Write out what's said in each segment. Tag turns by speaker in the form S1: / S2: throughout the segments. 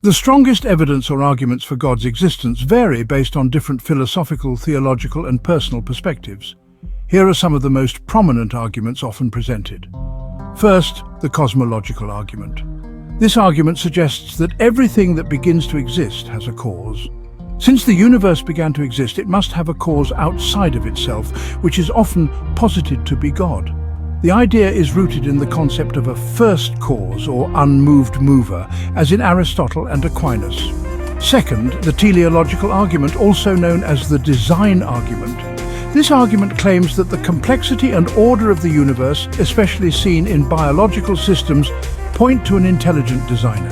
S1: The strongest evidence or arguments for God's existence vary based on different philosophical, theological, and personal perspectives. Here are some of the most prominent arguments often presented. First, the cosmological argument. This argument suggests that everything that begins to exist has a cause. Since the universe began to exist, it must have a cause outside of itself, which is often posited to be God. The idea is rooted in the concept of a first cause or unmoved mover, as in Aristotle and Aquinas. Second, the teleological argument, also known as the design argument. This argument claims that the complexity and order of the universe, especially seen in biological systems, point to an intelligent designer.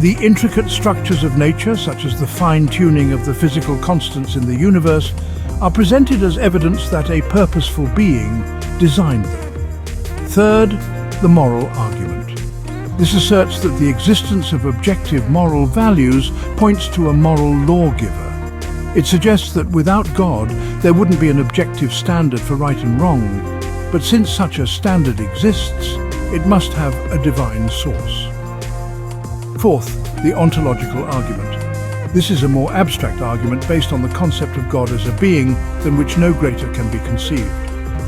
S1: The intricate structures of nature, such as the fine-tuning of the physical constants in the universe, are presented as evidence that a purposeful being designed them. Third, the moral argument. This asserts that the existence of objective moral values points to a moral lawgiver. It suggests that without God, there wouldn't be an objective standard for right and wrong, but since such a standard exists, it must have a divine source. Fourth, the ontological argument. This is a more abstract argument based on the concept of God as a being than which no greater can be conceived.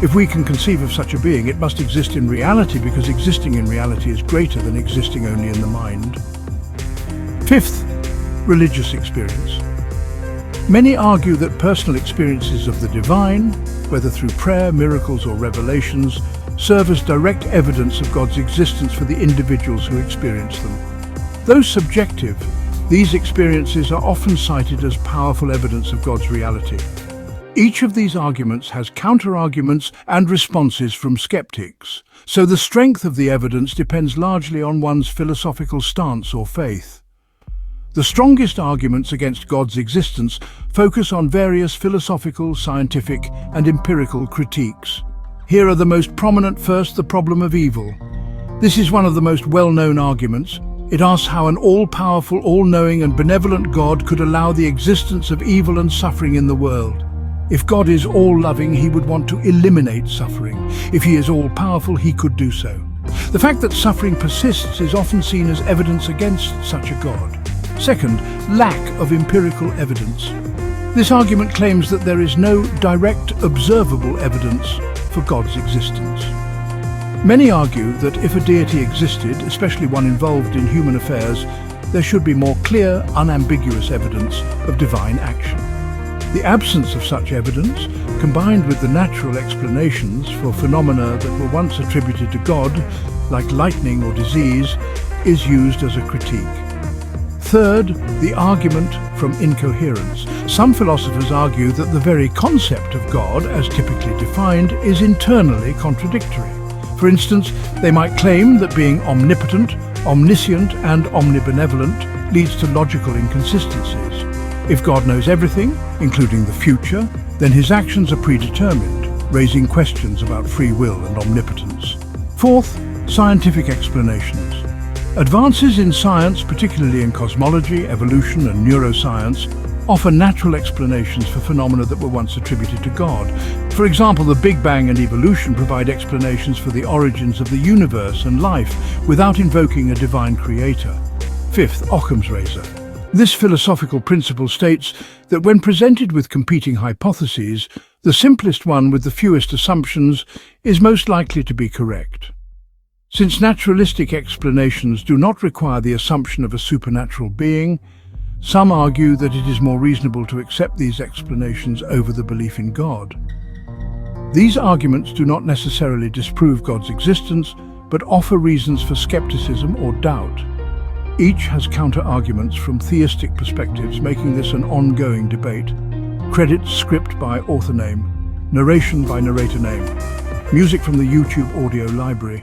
S1: If we can conceive of such a being, it must exist in reality, because existing in reality is greater than existing only in the mind. Fifth, religious experience. Many argue that personal experiences of the divine, whether through prayer, miracles, or revelations, serve as direct evidence of God's existence for the individuals who experience them. Though subjective, these experiences are often cited as powerful evidence of God's reality. Each of these arguments has counter-arguments and responses from skeptics, so the strength of the evidence depends largely on one's philosophical stance or faith. The strongest arguments against God's existence focus on various philosophical, scientific, and empirical critiques. Here are the most prominent. First, the problem of evil. This is one of the most well-known arguments. It asks how an all-powerful, all-knowing, and benevolent God could allow the existence of evil and suffering in the world. If God is all-loving, he would want to eliminate suffering. If he is all-powerful, he could do so. The fact that suffering persists is often seen as evidence against such a God. Second, lack of empirical evidence. This argument claims that there is no direct, observable evidence for God's existence. Many argue that if a deity existed, especially one involved in human affairs, there should be more clear, unambiguous evidence of divine action. The absence of such evidence, combined with the natural explanations for phenomena that were once attributed to God, like lightning or disease, is used as a critique. Third, the argument from incoherence. Some philosophers argue that the very concept of God, as typically defined, is internally contradictory. For instance, they might claim that being omnipotent, omniscient, and omnibenevolent leads to logical inconsistencies. If God knows everything, including the future, then his actions are predetermined, raising questions about free will and omnipotence. Fourth, scientific explanations. Advances in science, particularly in cosmology, evolution, and neuroscience, offer natural explanations for phenomena that were once attributed to God. For example, the Big Bang and evolution provide explanations for the origins of the universe and life without invoking a divine creator. Fifth, Occam's razor. This philosophical principle states that when presented with competing hypotheses, the simplest one with the fewest assumptions is most likely to be correct. Since naturalistic explanations do not require the assumption of a supernatural being, some argue that it is more reasonable to accept these explanations over the belief in God. These arguments do not necessarily disprove God's existence, but offer reasons for skepticism or doubt. Each has counter-arguments from theistic perspectives, making this an ongoing debate. Credits: script by author name, narration by narrator name, music from the YouTube audio library.